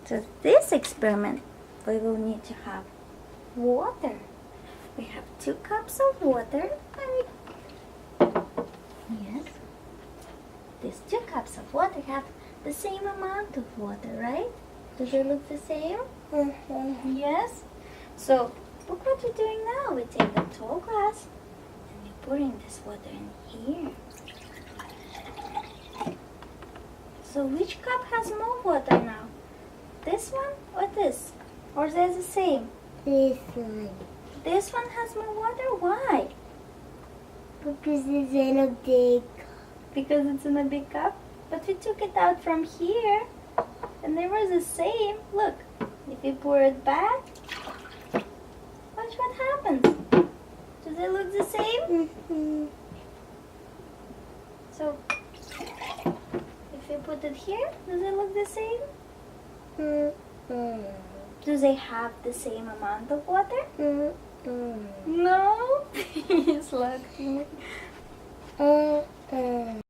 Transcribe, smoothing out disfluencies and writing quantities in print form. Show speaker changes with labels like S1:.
S1: So this experiment, we will need to have water. We have 2 cups of water. Yes. These 2 cups of water have the same amount of water, right? Does it look the same? Yes. So look what we're doing now. We take the tall glass and we're pouring this water in here. So which cup has more water now? This one or this? Or they're the same?
S2: This one.
S1: This one has more water? Why?
S2: Because it's in a big cup.
S1: Because it's in a big cup? But we took it out from here and they were the same. Look, if you pour it back, watch what happens. Does it look the same? So, if you put it here, does it look the same? Do they have the same amount of water? No? He's lucky.